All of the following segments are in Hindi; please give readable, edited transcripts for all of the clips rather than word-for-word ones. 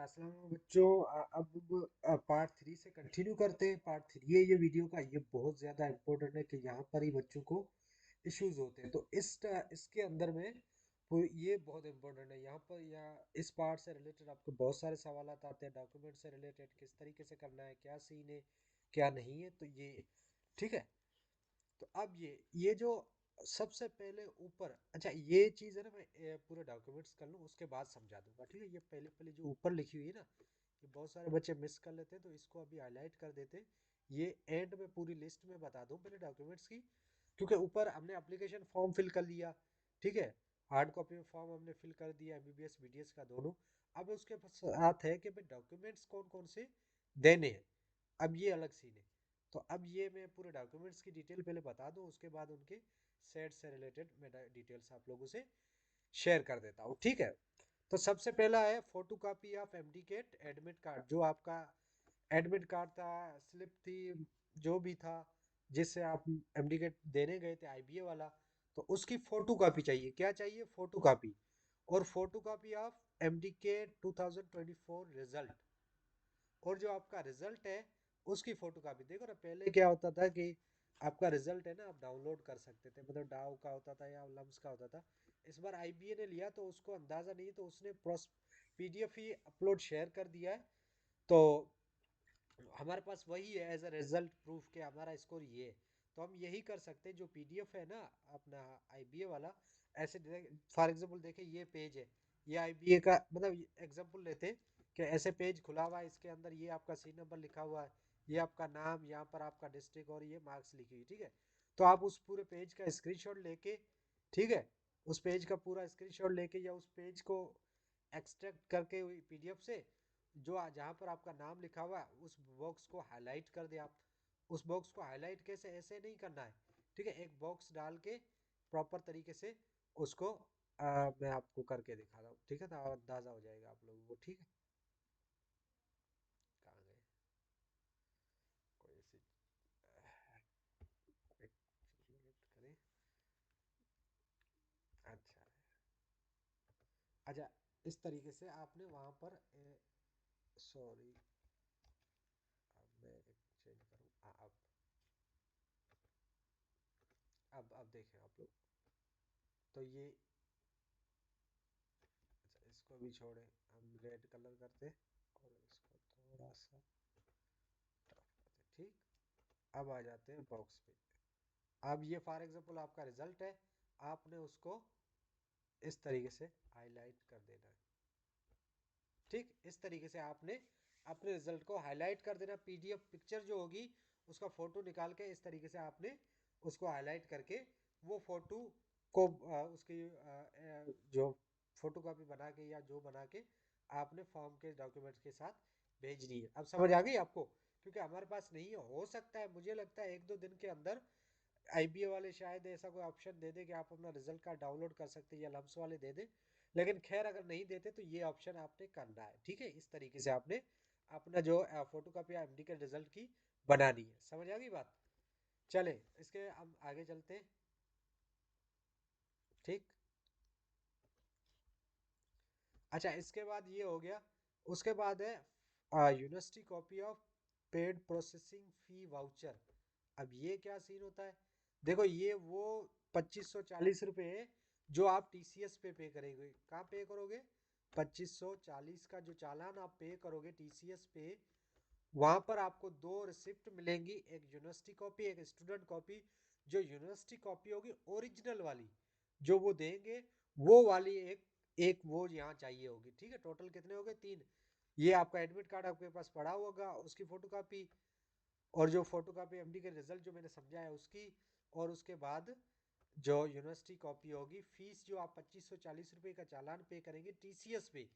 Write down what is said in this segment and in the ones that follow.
अच्छा अस्सलाम वालेकुम बच्चों। अब पार्ट 3 से कंटिन्यू करते हैं। पार्ट 3 है ये वीडियो का। ये बहुत ज़्यादा इम्पोर्टेंट है कि यहाँ पर ही बच्चों को इश्यूज होते हैं। तो इसके अंदर में ये बहुत इम्पोर्टेंट है। यहाँ पर या इस पार्ट से रिलेटेड आपको बहुत सारे सवाल आते हैं। डॉक्यूमेंट से रिलेटेड किस तरीके से करना है, क्या सीन है, क्या नहीं है, तो ये ठीक है। तो अब ये जो सबसे पहले ऊपर, अच्छा ये चीज़ है ना, मैं पूरे डॉक्यूमेंट्स कर लूँ उसके बाद समझा दूंगा, ठीक है। ये पहले पहले जो ऊपर लिखी हुई है ना, ये बहुत सारे बच्चे मिस कर लेते हैं, तो इसको अभी हाईलाइट कर देते हैं। ये एंड में पूरी लिस्ट में बता दूं पहले डॉक्यूमेंट्स की, क्योंकि ऊपर हमने एप्लीकेशन फॉर्म फिल कर लिया, ठीक है। हार्ड कॉपी में फॉर्म हमने फिल कर दिया, एमबीबीएस बीडीएस का दोनों। अब उसके साथ है कि भाई डॉक्यूमेंट्स कौन कौन से देने हैं। अब ये अलग सीन है। तो अब ये मैं पूरे डॉक्यूमेंट्स की डिटेल पहले बता दूं, उसके बाद उनके सेट से रिलेटेड मैं डिटेल्स आप लोगों से शेयर कर देता हूँ, ठीक है। तो सबसे पहला है photo copy of MDCAT admit card. जो आपका एडमिट कार्ड था, स्लिप थी, जो भी था जिससे आप एमडीकेट देने गए थे आईबीए वाला, तो उसकी फोटो कॉपी चाहिए। क्या चाहिए? Photo copy. और फोटो कॉपी ऑफ एमडीकेट 2024 रिजल्ट। और जो आपका रिजल्ट है उसकी फोटो कॉपी। देखो ना, पहले क्या होता था कि आपका रिजल्ट है ना, आप डाउनलोड कर सकते थे, मतलब डाउ का होता था या लम्स का होता था। इस बार आईबीए ने लिया तो उसको अंदाजा नहीं, तो उसने पीडीएफ ही अपलोड शेयर कर दिया है। तो हमारे पास वही है एज अ रिजल्ट प्रूफ के हमारा स्कोर ये है। तो हम यही कर सकते हैं, जो पीडीएफ है ना अपना आईबीए वाला। ऐसे फॉर एग्जांपल देखें, ये पेज है, ये आईबीए का, मतलब एग्जांपल लेते हैं कि ऐसे पेज खुला हुआ है, इसके अंदर ये आपका सी नंबर लिखा हुआ है, ये आपका नाम, यहाँ पर आपका डिस्ट्रिक्ट और ये मार्क्स लिखी हुई, ठीक है। तो आप उस पूरे पेज का स्क्रीनशॉट लेके, ठीक है, उस पेज का पूरा स्क्रीनशॉट लेके या उस पेज को एक्सट्रैक्ट करके पीडीएफ से, जो जहाँ पर आपका नाम लिखा हुआ है उस बॉक्स को हाईलाइट कर दे आप। उस बॉक्स को हाईलाइट कैसे, ऐसे नहीं करना है, ठीक है। एक बॉक्स डाल के प्रॉपर तरीके से उसको मैं आपको करके दिखा रहा हूँ, ठीक है, तो अंदाजा हो जाएगा आप लोगों को, ठीक है। कहाँ गए? कोई ऐसी एक मिनट करें। अच्छा अच्छा, इस तरीके से आपने वहां पर, सॉरी, अब मैं एक चेंज करूँ। अब देखें आप लोग। तो ये, अच्छा इसको भी छोड़े, हम रेड कलर करते और इसको थोड़ा सा टफ करते, ठीक। अब आ जाते हैं बॉक्स पे। अब ये फॉर एग्जांपल आपका रिजल्ट है, आपने उसको इस तरीके से हाईलाइट कर देना है, ठीक। इस तरीके से आपने अपने रिजल्ट को हाईलाइट कर देना। पीडीएफ पिक्चर जो होगी उसका फोटो निकाल के इस तरीके से आपने उसको हाईलाइट करके वो फोटो को उसकी जो फोटो कॉपी बना के या जो बना के आपने फॉर्म के डॉक्यूमेंट्स के साथ भेजनी है। अब समझ आ गई आपको? क्योंकि हमारे पास नहीं है, हो सकता है, मुझे लगता है एक दो दिन के अंदर आईबीए वाले शायद ऐसा कोई ऑप्शन दे दे कि आप अपना रिजल्ट कार्ड डाउनलोड कर सकते हैं, या लम्स वाले दे दे। लेकिन खैर अगर नहीं देते तो ये ऑप्शन आपने करना है, ठीक है। इस तरीके से आपने अपना जो फोटो कॉपी एमडी के रिजल्ट की बनानी है। समझ आ गई बात? चले इसके हम आगे चलते हैं, ठीक। अच्छा, इसके बाद ये हो गया। उसके बाद है university copy of paid processing fee voucher. अब ये क्या सीन होता है? देखो, ये वो 2540 रुपये है जो आप टीसीएस पे करेंगे। कहाँ पे करोगे? 2540 का जो चालान आप पे करोगे टीसीएस पे, वहां पर आपको दो रिसिप्ट मिलेंगी, एक यूनिवर्सिटी कॉपी, एक स्टूडेंट कॉपी। जो यूनिवर्सिटी कॉपी होगी ओरिजिनल वाली, जो वो देंगे, वो वाली एक एक वो यहाँ चाहिए होगी, ठीक है। टोटल कितने हो गए? 3। ये आपका एडमिट कार्ड आपके पास पड़ा होगा, उसकी फोटो कॉपी, और जो फोटो कॉपी एमडी के रिजल्ट जो मैंने समझाया उसकी, और उसके बाद जो यूनिवर्सिटी कॉपी होगी। फीस जो आप 2540 रुपये का चालान पे करेंगे टीसीएस पे,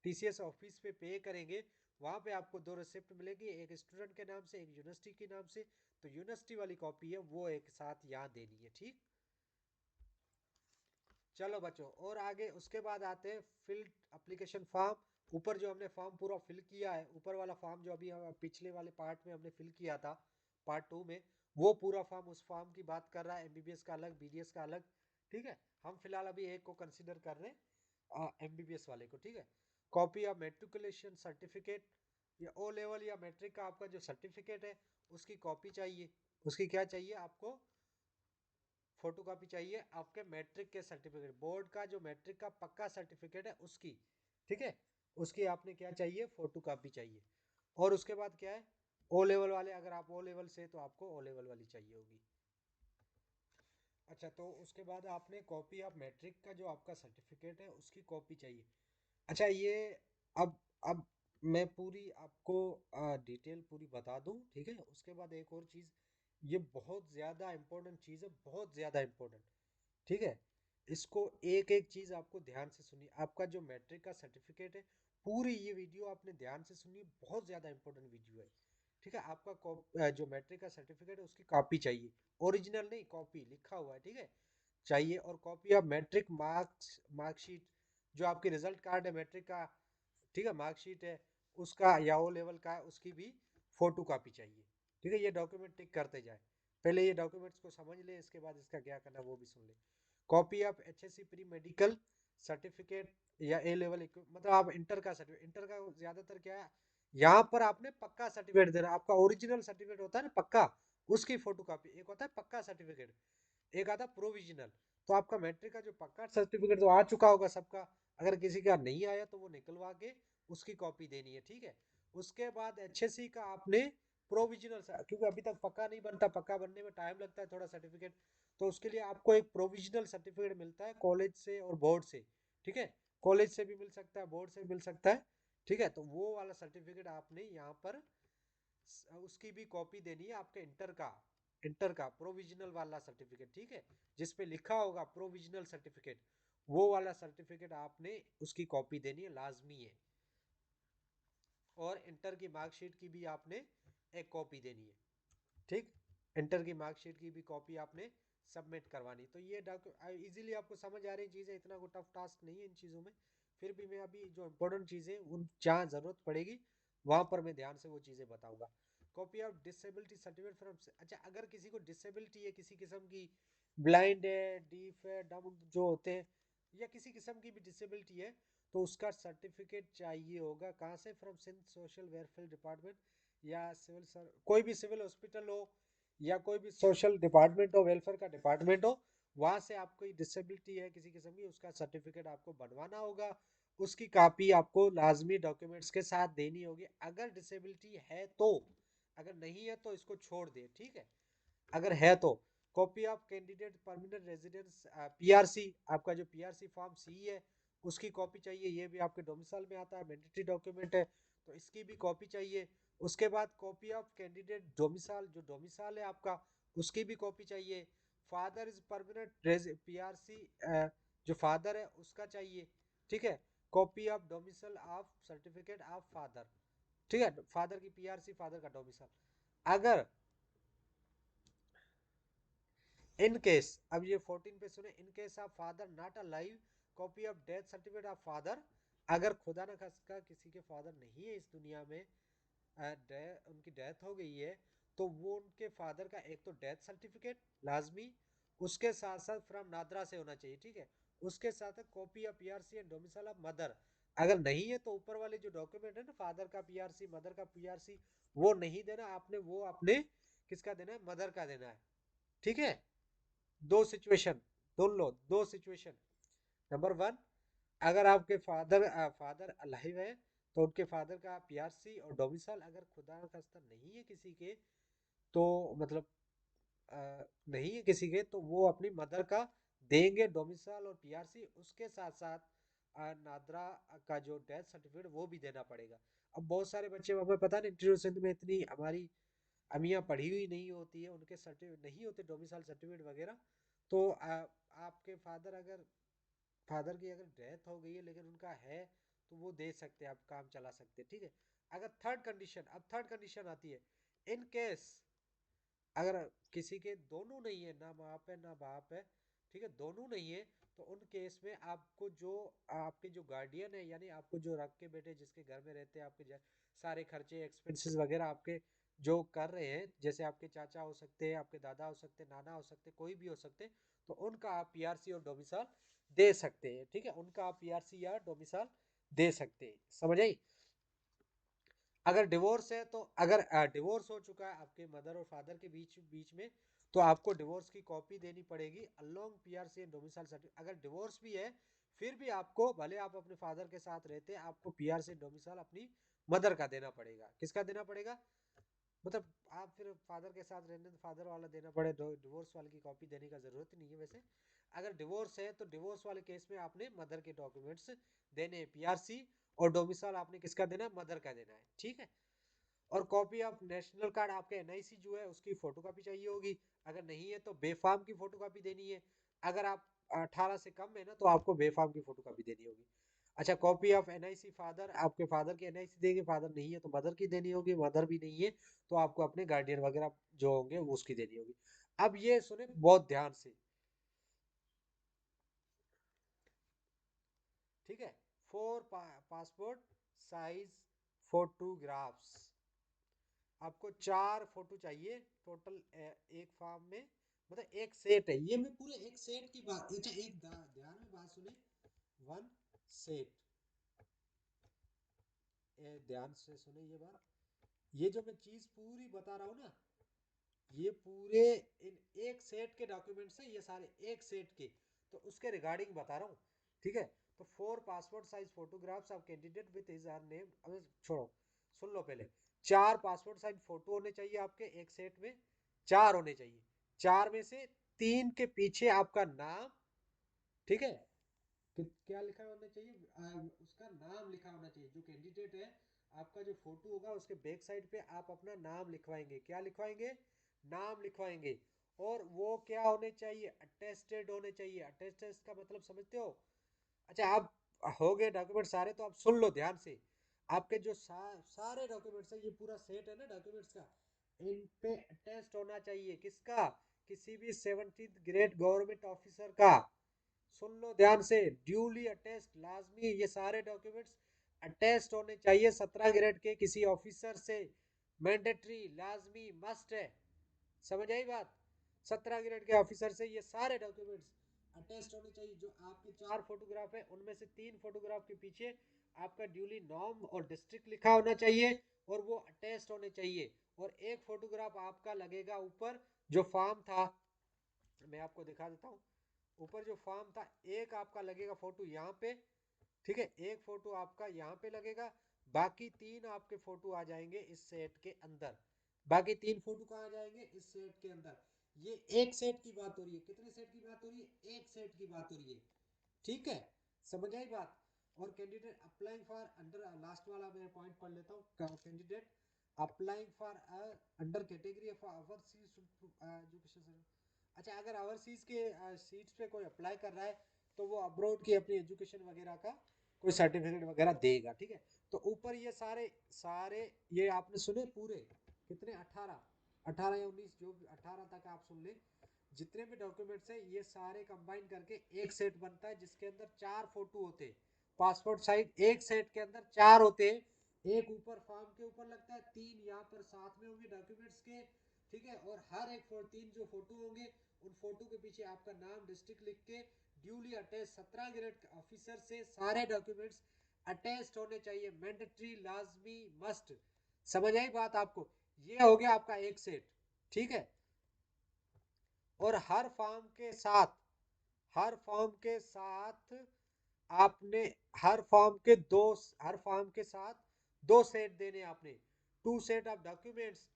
टीसीएस ऑफिस पे करेंगे, वहाँ पे आपको दो रिसिप्ट मिलेगी, एक स्टूडेंट के नाम से, एक यूनिवर्सिटी के नाम से। तो यूनिवर्सिटी वाली कॉपी है वो एक साथ यहाँ देनी है, ठीक। चलो बच्चों, और आगे उसके बाद आते हैं फिल्ड एप्लीकेशन फॉर्म। ऊपर जो हमने फॉर्म पूरा फिल किया है, ऊपर वाला फॉर्म जो अभी हम पिछले वाले पार्ट में हमने फिल किया था, पार्ट 2 में, वो पूरा फॉर्म, उस फॉर्म की बात कर रहा है। एमबीबीएस का अलग, बीडीएस का अलग, ठीक है। हम फिलहाल अभी एक को कंसिडर कर रहे हैं, एमबीबीएस वाले को, ठीक है। कॉपी ऑफ मेट्रिकुलेशन सर्टिफिकेट, या ओ लेवल या मैट्रिक का आपका जो सर्टिफिकेट है उसकी कॉपी चाहिए। उसकी क्या चाहिए आपको, फोटो कॉपी चाहिए आपके मैट्रिक के सर्टिफिकेट, बोर्ड का जो मैट्रिक का पक्का सर्टिफिकेट है उसकी, ठीक है, उसकी आपने क्या चाहिए, फोटो कॉपी चाहिए। और उसके बाद क्या है, ओ लेवल वाले, अगर आप ओ लेवल से तो आपको ओ लेवल वाली चाहिए होगी। अच्छा, तो उसके बाद आपने कॉपी ऑफ मैट्रिक का जो आपका सर्टिफिकेट है उसकी कॉपी चाहिए। अच्छा, ये अब मैं पूरी आपको डिटेल पूरी बता दूं, ठीक है। उसके बाद एक और चीज़, ये बहुत ज़्यादा इम्पोर्टेंट चीज़ है, बहुत ज़्यादा इम्पोर्टेंट, ठीक है। इसको एक एक चीज़ आपको ध्यान से सुनिए। आपका जो मैट्रिक का सर्टिफिकेट है, पूरी ये वीडियो आपने ध्यान से सुनिए, बहुत ज़्यादा इंपॉर्टेंट वीडियो है, ठीक है। आपका जो मैट्रिक का सर्टिफिकेट है उसकी कॉपी चाहिए, ओरिजिनल नहीं, कॉपी लिखा हुआ है, ठीक है, चाहिए। और कॉपी ऑफ मैट्रिक मार्कशीट, जो आपकी रिजल्ट कार्ड है मैट्रिक का, ठीक है, मार्कशीट है उसका, या ओ लेवल का है, उसकी भी फोटो कॉपी चाहिए, ठीक है। ये डॉक्यूमेंट टिक करते जाए, पहले ये डॉक्यूमेंट्स को समझ ले, इसके बाद इसका क्या करना वो भी सुन ले। Copy of HSC pre medical certificate, या ए लेवल, मतलब आप इंटर का सर्टिफिकेट, इंटर का ज्यादातर क्या है, यहाँ पर आपने पक्का सर्टिफिकेट देना, आपका ओरिजिनल सर्टिफिकेट होता है ना पक्का, उसकी फोटो कॉपी। एक होता है पक्का सर्टिफिकेट, एक आता प्रोविजनल। तो आपका मैट्रिक का जो पक्का सर्टिफिकेट तो आ चुका होगा सबका, अगर किसी का नहीं आया तो वो निकलवा के उसकी कॉपी देनी है, ठीक है। उसके बाद HSC का आपने प्रोविजनल, क्योंकि अभी तक पक्का नहीं बनता, पक्का बनने में टाइम लगता है थोड़ा सर्टिफिकेट, तो उसके लिए आपको एक प्रोविजनल सर्टिफिकेट मिलता है कॉलेज से और बोर्ड से, ठीक है। कॉलेज से भी मिल सकता है, बोर्ड से भी मिल सकता है, ठीक है। तो वो वाला सर्टिफिकेट आपने यहाँ पर उसकी भी कॉपी देनी है, आपके इंटर का प्रोविजनल वाला सर्टिफिकेट, ठीक है, जिसपे लिखा होगा प्रोविजनल सर्टिफिकेट, वो वाला सर्टिफिकेट आपने उसकी कॉपी देनी है, लाजमी है। और इंटर की मार्कशीट की भी आपने एक कॉपी देनी है, ठीक। इंटर की मार्कशीट की भी कॉपी आपने सबमिट करवानी। तो ये इजीली आपको समझ आ रही चीज़ें, इतना कोई टफ टास्क नहीं है इन चीज़ों में। फिर भी मैं अभी जो इंपॉर्टेंट चीज़ें उन जहाँ ज़रूरत पड़ेगी वहाँ पर मैं ध्यान से वो चीज़ें बताऊंगा। Copy of disability certificate from, अच्छा अगर किसी को डिसेबिलिटी है, किसी किस्म की, ब्लाइंड है, डीफ है, डम जो होते हैं, या किसी किस्म की भी डिसेबिलिटी है, तो उसका सर्टिफिकेट चाहिए होगा कहाँ से, from Sindh social welfare department, या सिविल कोई भी सिविल हॉस्पिटल हो, या कोई भी सोशल डिपार्टमेंट हो, वेलफेयर का डिपार्टमेंट हो, वहां से आपको डिसेबिलिटी है किसी किस्म की, उसका सर्टिफिकेट आपको बनवाना होगा। उसकी कॉपी आपको लाजमी डॉक्यूमेंट्स के साथ देनी होगी, अगर डिसेबिलिटी है तो। अगर नहीं है तो इसको छोड़ दे, ठीक है। अगर है तो copy of candidate permanent residence PRC, आपका जो PRC फॉर्म सी है उसकी कॉपी चाहिए, ये भी आपके डोमिसाइल में आता है, मैंडेटरी डॉक्यूमेंट है, तो इसकी भी कॉपी चाहिए। उसके बाद कॉपी ऑफ कैंडिडेट डोमिसाइल, जो डोमिसाइल है आपका, उसकी भी कॉपी चाहिए। फादर इज परमानेंट PRC, जो फादर है उसका चाहिए, ठीक है। Copy of domicile of certificate of father, ठीक है, फादर की PRC, फादर का डोमिसाइल। अगर इन केस, अब ये 14 पे सुने, in case of father not alive, copy of death certificate of father, अगर खुदा न खास्ता किसी के फादर नहीं है इस दुनिया में, उनकी डेथ हो गई है, तो वो उनके फादर का एक तो डेथ सर्टिफिकेट लाजमी, उसके साथ साथ फ्रॉम नादरा से होना चाहिए, ठीक है। उसके साथ copy of PRC and domicile of mother, अगर नहीं है तो ऊपर वाले जो डॉक्यूमेंट है ना, फादर का PRC, मदर का PRC, वो नहीं देना आपने, वो अपने किसका देना है, मदर का देना है, ठीक है। दो सिचुएशन, दोनों दो सिचुएशन। नंबर वन, अगर आपके फादर अलाइव है तो उनके फादर का PRC और डोमिसाइल, अगर खुदा का खास्ता नहीं है किसी के, तो मतलब नहीं है किसी के, तो वो अपनी मदर का देंगे डोमिसाइल और PRC, उसके साथ साथ नादरा का जो डेथ सर्टिफिकेट वो भी देना पड़ेगा। अब बहुत सारे बच्चे, हमें पता नहीं इंटीरियर सिंध में इतनी हमारी अमियाँ पढ़ी हुई नहीं होती है, उनके सर्टिफिकेट नहीं होते, डोमिसाइल सर्टिफिकेट वगैरह, तो आपके फादर की अगर डेथ हो गई है लेकिन उनका है, तो वो दे सकते हैं, आप काम चला सकते हैं, ठीक है। अगर थर्ड कंडीशन, अब थर्ड कंडीशन आती है, इन केस अगर किसी के दोनों नहीं है, ना माँ है ना बाप है, ठीक है, दोनों नहीं है, तो उन केस में आपको जो आपके जो गार्डियन है, यानी आपको जो रख के बेटे जिसके घर में रहते हैं, आपके सारे खर्चे एक्सपेंसेस वगैरह आपके जो कर रहे हैं, जैसे आपके चाचा हो सकते हैं, आपके दादा हो सकते हैं, नाना हो सकते हैं, कोई भी हो सकते हैं, तो उनका आप PRC और डोमिसाइल दे सकते हैं, ठीक है, उनका आप PRC या डोमिसाइल दे सकते हैं। समझ आई? अगर डिवोर्स है तो अगर डिवोर्स हो चुका है आपके मदर और फादर के बीच बीच में, तो आपको डिवोर्स की कॉपी देनी पड़ेगी along PRC and domicile certificate. अगर डिवोर्स भी है फिर भी आपको, भले आप अपने फादर के साथ रहते हैं, आपको पीआरसी डोमिसाइल अपनी मदर का देना पड़ेगा। किसका देना पड़ेगा? मतलब आप फिर फादर के साथ रहने तो फादर वाला देना पड़े, डिवोर्स वाले की कॉपी देने का जरूरत नहीं है। वैसे अगर डिवोर्स है तो डिवोर्स वाले केस में आपने मदर के डॉक्यूमेंट्स देने हैं, पीआरसी, और डोमिसाइल आपने किसका देना है? मदर का देना है। ठीक है। और कॉपी ऑफ नेशनल कार्ड, आपके एनआईसी जो है उसकी फोटोकॉपी चाहिए होगी। अगर नहीं है तो बेफाम की फोटोकॉपी देनी है। अगर आप 18 से कम है ना, तो आपको बेफाम की फोटोकॉपी देनी होगी। अच्छा, कॉपी ऑफ एनआईसी फादर, आपके फादर की एनआईसी देंगे, फादर नहीं है तो मदर की देनी होगी, मदर भी नहीं है तो आपको अपने गार्डियन वगैरह जो होंगे वो उसकी देनी होगी। अब ये सुने बहुत ध्यान से, ठीक है। फोर पासपोर्ट साइज फोटोग्राफ्स, आपको 4 फोटो चाहिए टोटल एक फॉर्म में। मतलब एक सेट है ये, मैं पूरे एक सेट की बात, अच्छा एक ध्यान में बात सुने, वन सेट, ध्यान से सुने ये बात। ये जो मैं चीज पूरी बता रहा हूँ ना, ये पूरे इन एक सेट के डॉक्यूमेंट्स हैं ये सारे, एक सेट के, तो उसके रिगार्डिंग बता रहा हूँ। ठीक है। तो 4 passport size photographs of candidate with his or name, अबे छोड़ो, सुन लो पहले। 4 पासपोर्ट साइज फोटो होने चाहिए आपके एक सेट में, 4 होने चाहिए। 4 में से 3 के पीछे आपका नाम, ठीक है, तो क्या लिखा होना चाहिए? उसका नाम लिखा होना चाहिए जो कैंडिडेट है। आपका जो फोटो होगा उसके बैक साइड पे आप अपना नाम लिखवाएंगे। क्या लिखवाएंगे? नाम लिखवाएंगे। और वो क्या होने चाहिए? अटेस्टेड होने चाहिए। अटेस्टेड का मतलब समझते हो? अच्छा, आप हो गए डॉक्यूमेंट सारे, तो आप सुन लो ध्यान से। आपके जो सारे डॉक्यूमेंट्स है, ये पूरा सेट है ना डॉक्यूमेंट्स का, इन पे अटेस्ट होना चाहिए। किसका? किसी भी 17th ग्रेड गवर्नमेंट ऑफिसर का। सुन लो ध्यान से, ड्यूली अटेस्ट, लाजमी ये सारे डॉक्यूमेंट्स अटेस्ट होने चाहिए 17 ग्रेड के किसी ऑफिसर से। मैंडेटरी, लाजमी, मस्ट है। समझ आई बात? 17 ग्रेड के ऑफिसर से ये सारे डॉक्यूमेंट्स अटेस्ट होने चाहिए। जो आपके 4 फोटोग्राफ है उनमें से 3 फोटोग्राफ के पीछे आपका ड्यूली नॉर्म और डिस्ट्रिक्ट लिखा होना चाहिए, और वो अटेस्ट होने चाहिए। और एक फोटोग्राफ आपका लगेगा ऊपर, जो फॉर्म था मैं आपको दिखा देता हूँ। ऊपर जो फॉर्म था, एक आपका लगेगा फोटो यहाँ पे, ठीक है, एक फोटो आपका यहाँ पे लगेगा। बाकी 3 आपके फोटो आ जाएंगे इस सेट के अंदर। बाकी 3 फोटो कहाँ आ जाएंगे? इस सेट के अंदर। ये एक सेट की बात हो रही है। कितने सेट की बात हो रही है? एक सेट की बात हो रही है। ठीक है, समझ आई बात? और candidate applying for under, last वाला मैं पॉइंट पढ़ लेता हूँ। Candidate applying for under category of overseas education. अच्छा, अगर ओवरसीज के सीट्स पे कोई अप्लाई कर रहा है, तो वो अब्रॉड की अपनी एजुकेशन वगैरह का कोई सर्टिफिकेट वगैरह देगा। ठीक है। तो ऊपर ये सारे सारे ये आपने सुने पूरे कितने? 18, 18 या 19, जो 18 तक आप सुन ले। जितने भी डॉक्यूमेंट्स है ये सारे कंबाइन करके एक सेट बनता है, जिसके अंदर 4 फोटो होते हैं। पासपोर्ट साइज एक सेट के अंदर 4 होते हैं। एक ऊपर फॉर्म के ऊपर लगता है, 3 यहाँ पर साथ में होंगे डॉक्यूमेंट्स के। ठीक है। और हर एक 3 जो फोटो होंगे, उन फोटो के पीछे आपका नाम, डिस्ट्रिक्ट लिख के ड्यूली अटैच 17 ग्रेड ऑफिसर से सारे डॉक्यूमेंट्स अटैच्ड होने चाहिए। मैंडेटरी, लाजमी, मस्ट। समझ आई बात आपको? ये हो गया आपका एक सेट। ठीक है। और हर फॉर्म के साथ आपने, हर फॉर्म के साथ 2 सेट देने आपने। 2 set of documents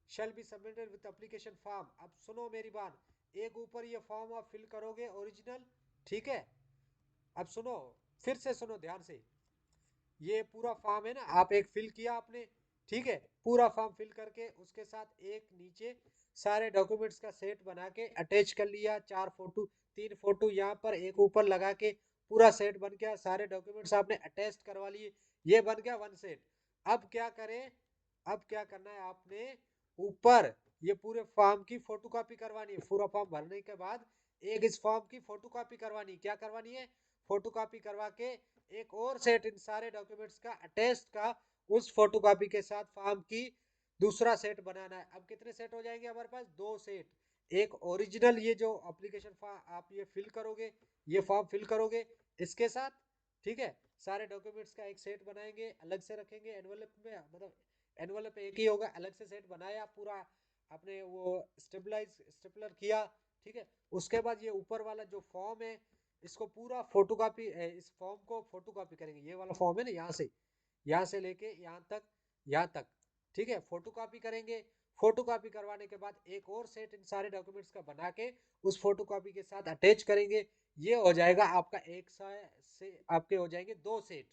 shall be submitted with application form. अब सुनो मेरी बात, एक ऊपर ये फॉर्म आप फिल करोगे ओरिजिनल, ठीक है। अब सुनो, फिर से सुनो ध्यान से। ये पूरा फॉर्म है ना, आप एक फिल किया आपने, ठीक है। पूरा फॉर्म फिल करके उसके साथ एक नीचे सारे डॉक्यूमेंट्स का सेट बना के अटैच कर लिया। 4 फोटो, 3 फोटो यहाँ पर, एक ऊपर लगा के पूरा सेट बन गया। सारे डॉक्यूमेंट्स आपने अटैच करवा लिए। ये बन गया वन सेट। अब क्या करें? अब क्या करना है आपने? ऊपर ये पूरे फॉर्म की फोटोकॉपी करवानी है। पूरा फॉर्म भरने के बाद एक इस फॉर्म की फोटोकॉपी करवानी। क्या करवानी है? फोटोकॉपी करवा के एक और सेट इन सारे डॉक्यूमेंट्स का अटैच का उस फोटोकॉपी के साथ फॉर्म की दूसरा सेट बनाना है। अब कितने सेट हो जाएंगे हमारे पास? 2 सेट। एक ओरिजिनल, ये जो एप्लीकेशन फॉर्म आप ये फिल करोगे, ये फॉर्म फिल करोगे इसके साथ, ठीक है। सारे डॉक्यूमेंट्स का एक सेट बनाएंगे, अलग से रखेंगे एनवलप में, मतलब एनवलप एक ही होगा, अलग से सेट बनाया पूरा, आपने वो स्टेपलर किया, ठीक है। उसके बाद ये ऊपर वाला जो फॉर्म है, इसको पूरा फोटोकॉपी, इस फॉर्म को फोटोकॉपी करेंगे, ये वाला फॉर्म है ना, यहाँ से लेके यहाँ तक, ठीक है, फोटोकॉपी करेंगे। फोटोकॉपी करवाने के बाद एक और सेट इन सारे डॉक्यूमेंट्स का बना के उस फोटोकॉपी के साथ अटैच करेंगे। ये हो जाएगा आपका एक से आपके हो जाएंगे 2 सेट।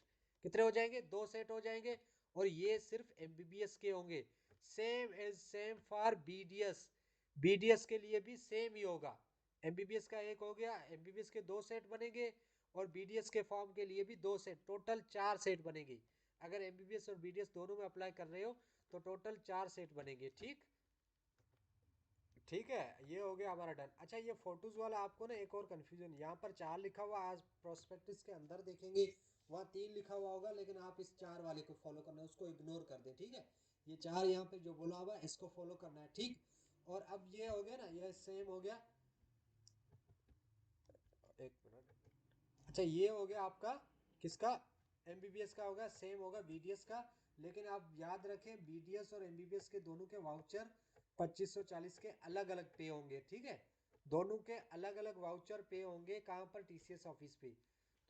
कितने हो जाएंगे? 2 सेट हो जाएंगे। और ये सिर्फ एमबीबीएस के होंगे। Same as same for BDS, BDS के लिए भी सेम ही होगा। एमबीबीएस का एक हो गया, एमबीबीएस के 2 सेट बनेंगे, और बीडीएस के फॉर्म के लिए भी 2 सेट, टोटल 4 सेट बनेंगे। अगर एमबीबीएस और बीडीएस दोनों में अप्लाई कर रहे हो तो टोटल 4 सेट बनेंगे। ठीक, ठीक है, ये हो गया हमारा डन। अच्छा, ये फोटोज वाला आपको ना एक और कंफ्यूजन, यहाँ पर 4 लिखा हुआ, आज प्रोस्पेक्टस के अंदर देखेंगे वहाँ 3 लिखा हुआ होगा, लेकिन आप इस 4 वाले को फॉलो करना है, उसको इग्नोर कर दें, ठीक है। ये 4 यहाँ पे जो बोला हुआ है इसको फॉलो करना है, ठीक। और अब ये हो गया ना, ये सेम हो गया। एक मिनट। अच्छा, ये हो गया आपका किसका? एमबीबीएस का होगा, सेम होगा बीडीएस का। लेकिन आप याद रखें, बीडीएस और एमबीबीएस के दोनों के वाउचर 2540 के अलग अलग पे होंगे, ठीक है। दोनों के अलग अलग वाउचर पे होंगे, कहाँ पर? टीसीएस ऑफिस पे।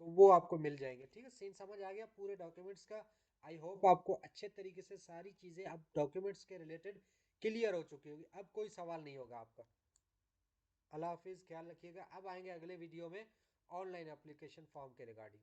तो वो आपको मिल जाएंगे, ठीक है। सीन समझ आ गया पूरे डॉक्यूमेंट्स का? आई होप आपको अच्छे तरीके से सारी चीज़ें अब डॉक्यूमेंट्स के रिलेटेड क्लियर हो चुकी होगी, अब कोई सवाल नहीं होगा आपका। अल्लाह हाफिज़, ख्याल रखिएगा। अब आएंगे अगले वीडियो में ऑनलाइन एप्लीकेशन फॉर्म के रिगार्डिंग।